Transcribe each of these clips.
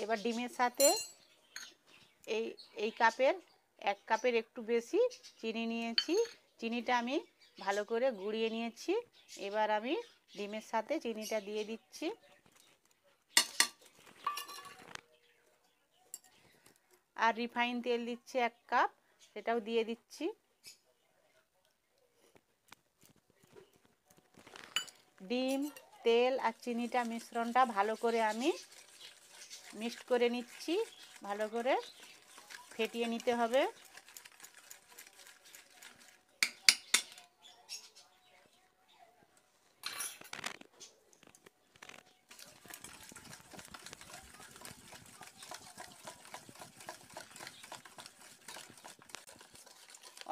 এবার ডিমের সাথে এই কাপের 1 কাপের একটু বেশি চিনি নিয়েছি। চিনিটা আমি ভালো করে গুঁড়িয়ে নিয়েছি। এবার আমি ডিমের সাথে চিনিটা দিয়ে দিচ্ছি। আর রিফাইন তেল দিচ্ছি 1 কাপ, সেটাও দিয়ে দিচ্ছি। ডিম, তেল আর চিনিটা মিশ্রণটা ভালো করে আমি মিক্সড করে নিচ্ছি। ভালো করে ফেটিয়ে নিতে হবে।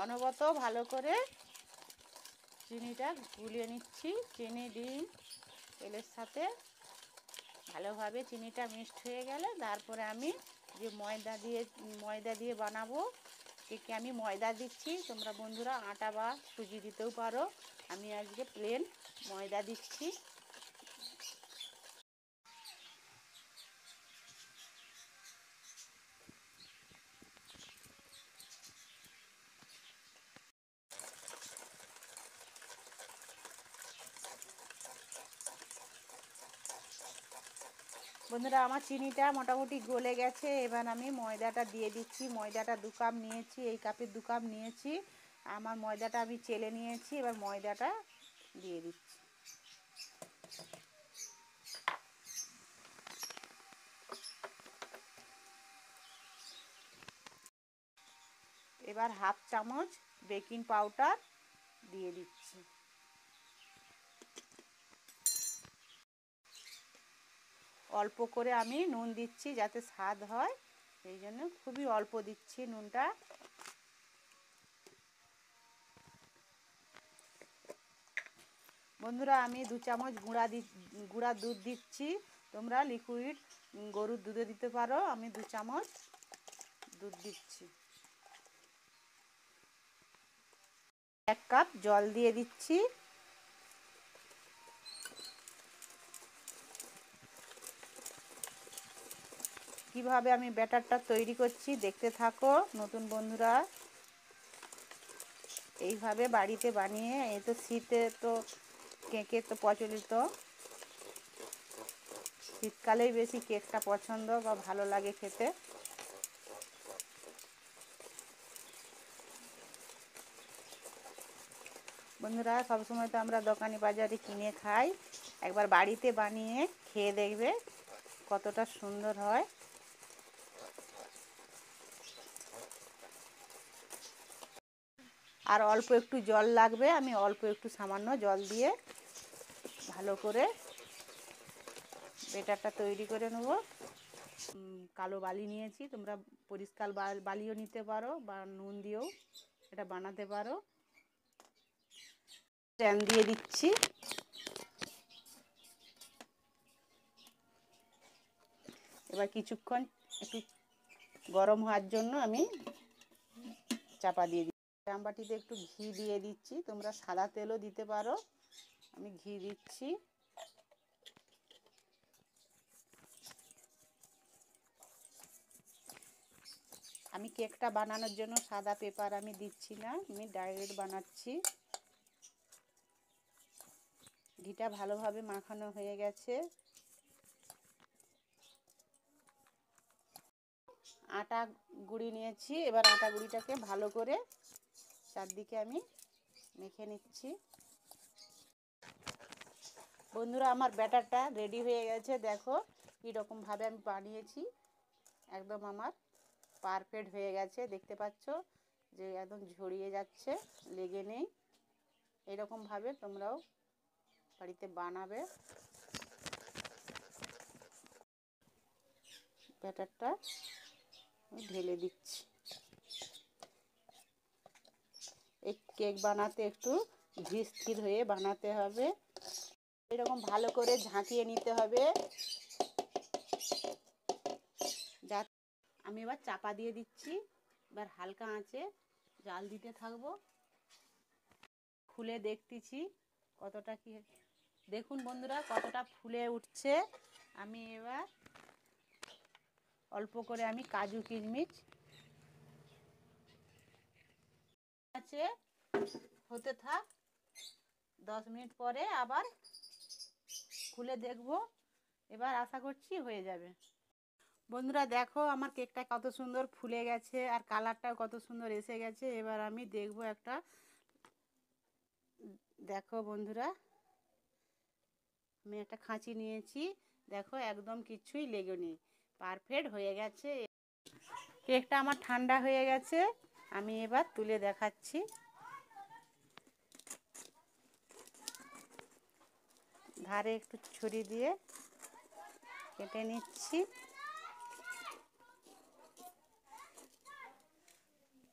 অনবরত ভালো করে চিনিটা গুলিয়ে নিচ্ছি। চিনি, ডিম, তেলের সাথে ভালোভাবে চিনিটা মিক্সড হয়ে গেলে তারপরে আমি যে ময়দা দিয়ে বানাবো, কেকে আমি ময়দা দিচ্ছি। তোমরা বন্ধুরা আটা বা সুজি দিতেও পারো। আমি আজকে প্লেন ময়দা দিচ্ছি। বন্ধুরা আমার চিনিটা মোটামুটি গলে গেছে। এবার আমি ময়দাটা দিয়ে দিচ্ছি। ময়দাটা 2 কাপ নিয়েছি, এই কাপের 2 কাপ নিয়েছি। আমার ময়দাটা আমি চেলে নিয়েছি। এবার ময়দাটা দিয়ে দিচ্ছি। এবার 1/2 চামচ বেকিং পাউডার দিয়ে দিচ্ছি। অল্প করে আমি নুন দিচ্ছি যাতে স্বাদ হয়, সেই জন্য খুবই অল্প দিচ্ছি নুনটা। বন্ধুরা আমি 2 চামচ গুঁড়া দুধ দিচ্ছি। তোমরা লিকুইড গরুর দুধে দিতে পারো। আমি 2 চামচ দুধ দিচ্ছি। 1 কাপ জল দিয়ে দিচ্ছি। কিভাবে আমি ব্যাটারটা তৈরি করছি দেখতে থাকো নতুন বন্ধুরা। এইভাবে বাড়িতে বানিয়ে, এই তো শীতে তো কেকে তো প্রচলিত, শীতকালেই বেশি কেকটা পছন্দ বা ভালো লাগে খেতে। বন্ধুরা সবসময় তো আমরা দোকানি বাজারে কিনে খাই, একবার বাড়িতে বানিয়ে খেয়ে দেখবে কতটা সুন্দর হয়। আর অল্প একটু জল লাগবে, আমি অল্প একটু সামান্য জল দিয়ে ভালো করে ব্যাটারটা তৈরি করে নেব। কালো বালি নিয়েছি, তোমরা পরিষ্কার বালিও নিতে পারো বা নুন দিয়েও এটা বানাতে পারো। স্ট্যান্ড দিয়ে দিচ্ছি। এবার কিছুক্ষণ একটু গরম হওয়ার জন্য আমি চাপা দিয়ে দিচ্ছি। আমবাটিতে একটু ঘি দিয়ে দিচ্ছি, তোমরা সাদা তেলও দিতে পারো। আমি ঘি দিচ্ছি। আমি কেকটা বানানোর জন্য সাদা পেপার আমি দিচ্ছি না, আমি ডাইরেক্ট বানাচ্ছি। ঘিটা ভালোভাবে মাখানো হয়ে গেছে। আটা গুঁড়ি নিয়েছি। এবার আটা গুঁড়িটাকে ভালো করে চারদিকে আমি মেখে নিচ্ছি। বন্ধুরা আমার ব্যাটারটা রেডি হয়ে গেছে। দেখো কীরকমভাবে আমি বানিয়েছি, একদম আমার পারফেক্ট হয়ে গেছে। দেখতে পাচ্ছ যে একদম ঝরিয়ে যাচ্ছে, লেগে নেই। এরকমভাবে তোমরাও বাড়িতে বানাবে। ব্যাটারটা ঢেলে দিচ্ছি। এই কেক বানাতে একটু ধীর স্থির হয়ে বানাতে হবে। এরকম ভালো করে ঝাঁকিয়ে নিতে হবে। আমি এবার চাপা দিয়ে দিচ্ছি। এবার হালকা আঁচে জাল দিতে থাকবো। খুলে দেখতেছি কতটা কি, দেখুন বন্ধুরা কতটা ফুলে উঠছে। আমি এবার অল্প করে আমি কাজু কিশমিশ আছে, হতে থাক। 10 মিনিট পরে আবার খুলে দেখব, এবার আশা করছি হয়ে যাবে। বন্ধুরা দেখো আমার কেকটা কত সুন্দর ফুলে গেছে আর কালারটাও কত সুন্দর এসে গেছে। এবার আমি দেখব একটা, দেখো বন্ধুরা আমি একটা খাঁচি নিয়েছি, দেখো একদম কিছুই লেগেনি, পারফেক্ট হয়ে গেছে। কেকটা আমার ঠান্ডা হয়ে গেছে, আমি এবার তুলে দেখাচ্ছি। ধারে একটু ছুরি দিয়ে কেটে নিচ্ছি।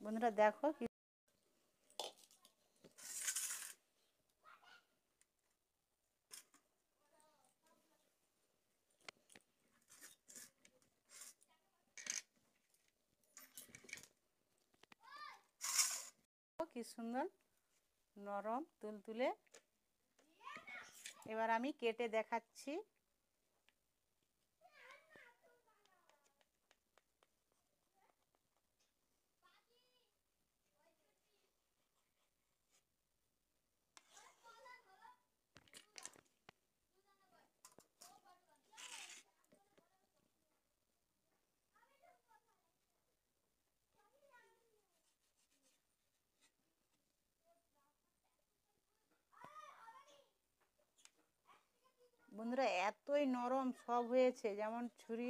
বন্ধুরা দেখো কি সুন্দর নরম তুলতুলে। এবার আমি কেটে দেখাচ্ছি। বন্ধুরা এতই নরম সব হয়েছে, যেমন ছুরি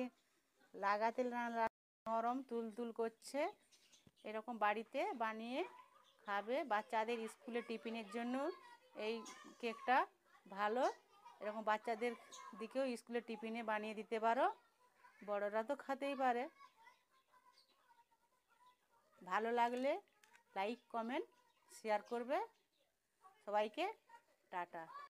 লাগাতে না নরম তুলতুল করছে। এরকম বাড়িতে বানিয়ে খাবে, বাচ্চাদের স্কুলে টিফিনের জন্য এই কেকটা ভালো। এরকম বাচ্চাদের দিকেও স্কুলে টিফিনে বানিয়ে দিতে পারো, বড়রা তো খেতেই পারে। ভালো লাগলে লাইক কমেন্ট শেয়ার করবে। সবাইকে টাটা।